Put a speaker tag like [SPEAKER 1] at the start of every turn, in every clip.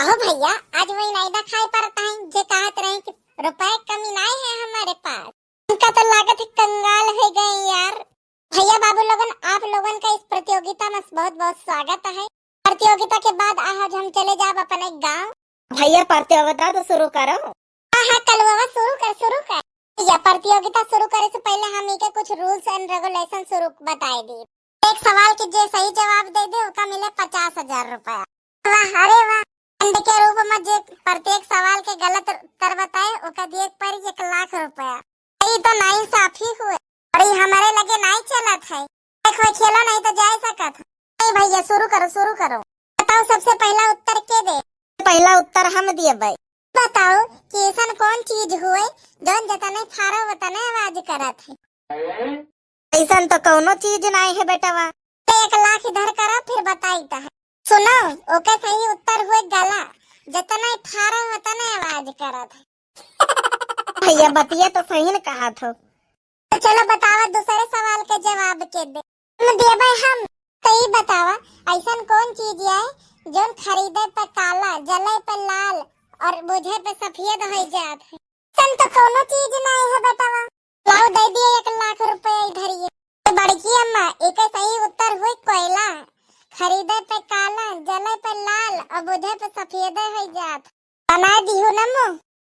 [SPEAKER 1] काहो भैया, आज वही नाइदा खाए पड़ता है जे कहत रहे कि रुपए कमी नहीं है हमारे पास। उनका तो लागत है कंगाल हो गए यार। भैया बाबू लोगन, आप लोगन का इस प्रतियोगिता में बहुत बहुत स्वागत है। प्रतियोगिता के बाद आज हम चले जाब अपने गाँव।
[SPEAKER 2] भैया प्रतियोगिता तो शुरू करो।
[SPEAKER 1] हाँ कलवा शुरू कर। या प्रतियोगिता शुरू करे से पहले हम इनके कुछ रूल्स एंड रेगुलेशन शुरू बताए दी। एक सवाल की जो सही जवाब दे दे उसका मिले 50,000 रुपया। वाह, अरे वाह। दंड के रूप में जो प्रत्येक सवाल के गलत उत्तर बताए उसका दिए पर 1,00,000 रुपया। ये तो नाइंसाफी हुए और ये हमारे लगे नहीं चला था। कोई खेलो नहीं तो जा सकत। नहीं भैया शुरू करो। बताओ सबसे पहला उत्तर के दे।
[SPEAKER 2] पहला उत्तर हम दिए भाई।
[SPEAKER 1] बताओ कि ऐसा कौन चीज हुए जौन जतने फारा वतने आवाज करत है।
[SPEAKER 2] ऐसा तो कोनो चीज नहीं है बेटा।
[SPEAKER 1] 1,00,000 इधर करो फिर बताईता है। सुनो, ओके सही उत्तर हुए गला। जितना फारा वतने आवाज करत है।
[SPEAKER 2] भैया बतिया तो सही न कहा था।
[SPEAKER 1] तो चलो बतावा दूसरे सवाल के जवाब के दे। तुम दे भाई हम सही बतावा ऐसा कौन चीज है जौन खरीदे पे काला, जले पे लाल और बुझे पे सफेद हो जात है। सन तो कोनो चीज नहीं है बेटावा। लाओ दे दिए 1,00,000 रुपए इधर ये। तो बड़की अम्मा एक सही उत्तर हुई कोयला। खरीदे पे काला, जले पे लाल और बुझे पे सफेद हो जात। बना दियो नमो।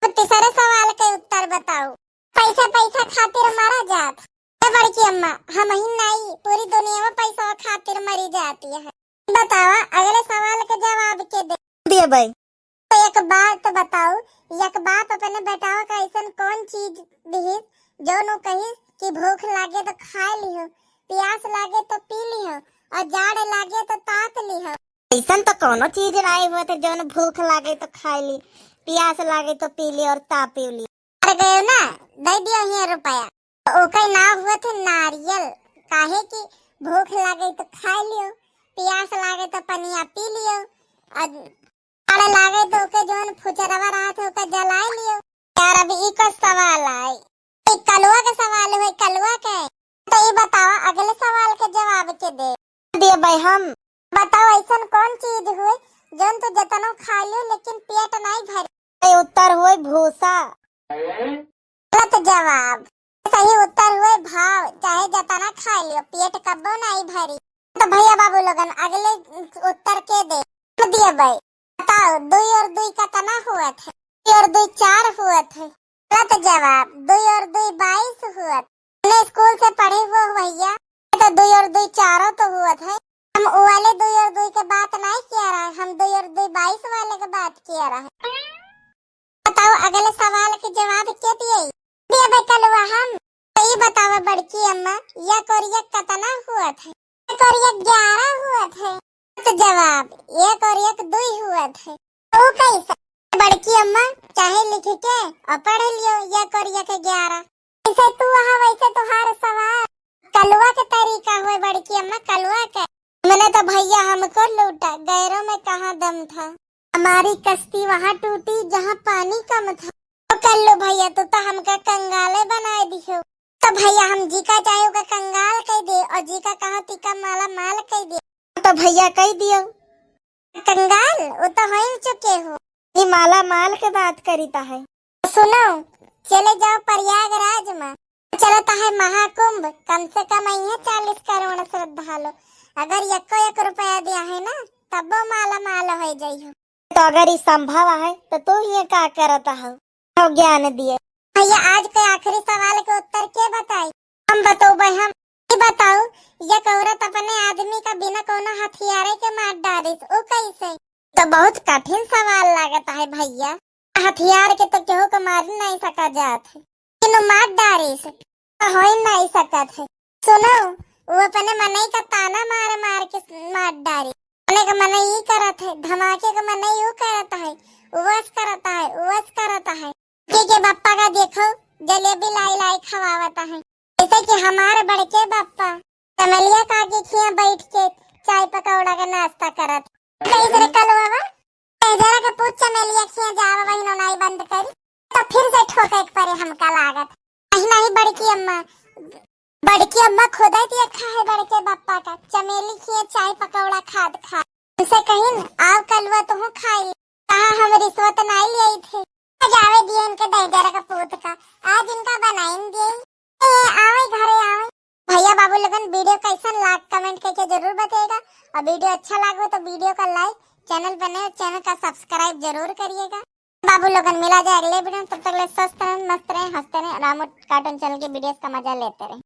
[SPEAKER 1] तो तीसरे सवाल के उत्तर बताओ। पैसा खातिर मारा जात। बड़की अम्मा हम ही नहीं पूरी दुनिया में पैसा खातिर मरी जाती है। बतावा अगले सवाल के जवाब के दे
[SPEAKER 2] भाई।
[SPEAKER 1] तो एक बात बताओ, एक बाप अपने बेटाओ का ऐसा कौन चीज दी जो नु कही कि भूख लागे तो खा लियो, प्यास लागे तो पी लियो और जाड़ लागे तो तात लियो।
[SPEAKER 2] ऐसा तो कोनो चीज नहीं हुआ था जो भूख लागे तो खा ली, प्यास लागे तो पी ली और ता पी ली।
[SPEAKER 1] अरे गयो ना, दे दियो ये रुपया। ओके नाम हुआ थे नारियल। काहे कि भूख लागे तो खा लियो, प्यास लागे तो पनिया पी लियो और जाड़ लागे तो ओके जोन फुचरवा रहा था ओके जला लियो। यार अभी एक सवाल आए। एक कलवा का सवाल है, कलवा के। तो ये बताओ अगले सवाल के जवाब के दे
[SPEAKER 2] भाई हम।
[SPEAKER 1] बताओ ऐसा कौन चीज हुए जोन तो जतनो खा लियो लेकिन पेट नहीं भरे।
[SPEAKER 2] उत्तर हुए भूसा।
[SPEAKER 1] गलत जवाब। सही उत्तर हुए भाव। चाहे जतना खा लियो पेट कब्बो नहीं भरी। तो भैया बाबू लोगन अगले उत्तर के दे दिए भाई। बताओ 2 और 2 का तना हुआ था। 2 और 2 4 हुआ थे। गलत जवाब। 2 और 2 22 हुआ। हमने स्कूल से पढ़े हुए भैया तो 2 और 2 4 तो हुआ था। हम वो वाले 2 और 2 के बात नहीं किया रहा, हम 2 और 2 22 वाले के बात किया रहा। बताओ अगले सवाल के जवाब क्या दिए कलवा हम। सही बताओ बड़की अम्मा, एक और एक कितना हुआ था। 1 और 1 11 हुआ थे। तो जवाब 1 और 1 2 हुआ थे। तो कैसा बड़की अम्मा चाहे लिख के और पढ़ लियो 1 और 1 11। ऐसे तू वहाँ वैसे तुम्हारा सवाल कलवा के तरीका हुआ बड़की अम्मा कलवा के। मैंने तो भैया हमको लूटा, गैरों में कहाँ दम था। हमारी कश्ती वहाँ टूटी जहाँ पानी कम था। तो कर लो भैया, तो हमका कंगाले बना दियो। तो भैया हम जी का चाहे का कंगाल कह दे और जी का कहा टिका माला माल कह दे।
[SPEAKER 2] तो भैया कह दियो
[SPEAKER 1] कंगाल वो तो हो चुके हो।
[SPEAKER 2] ये माला माल के बात करीता है।
[SPEAKER 1] सुनो चले जाओ प्रयागराज में। चलता है महाकुंभ। कम से कम है 40 करोड़ श्रद्धालु। अगर 1 रुपया दिया है ना तब वो माला माल हो जाइयो।
[SPEAKER 2] तो अगर ये संभव है तो तू ही क्या करता है ज्ञान दिए।
[SPEAKER 1] भैया आज के आखिरी सवाल के उत्तर क्या बताई हम बताओ भाई। हम ये बताओ एक औरत अपने आदमी का बिना कोनो हथियारे के मार डालिस वो कैसे। तो बहुत कठिन सवाल लागता है भैया। हथियार के तो केहू को मार नहीं सका जात है, लेकिन मार डालिस तो हो ही नहीं सकत है। सुनो वो अपने मनई का ताना मार मार के मार डाली। का मन ये करत है, धमाके का मन यू करता है, उवस करता है के बाप्पा का देखो जलेबी लाई लाई खवावता है। जैसे कि हमारे बड़के बाप्पा कमलिया का आगे खिया बैठ के चाय पकौड़ा का नाश्ता करत। इधर कलवा जरा का पूछ चमेलिया खिया जावा वही नहीं बंद करी तो फिर से ठोके एक परे हमका लागत। नहीं बड़की अम्मा खुदा दिया खा है बड़के बाप्पा का चमेली खिया चाय पकौड़ा खाद खा। उनसे कहीं आओ कलवा तो खाई। बचेगा। और वीडियो अच्छा लगे तो वीडियो का लाइक, चैनल पर नए चैनल का सब्सक्राइब जरूर करिएगा। बाबू लोगन मिला जाए अगले वीडियो में, तब तक ले स्वस्थ रहें, मस्त रहें, हंसते रहें, रामू कार्टून चैनल के वीडियोस का मजा लेते रहें।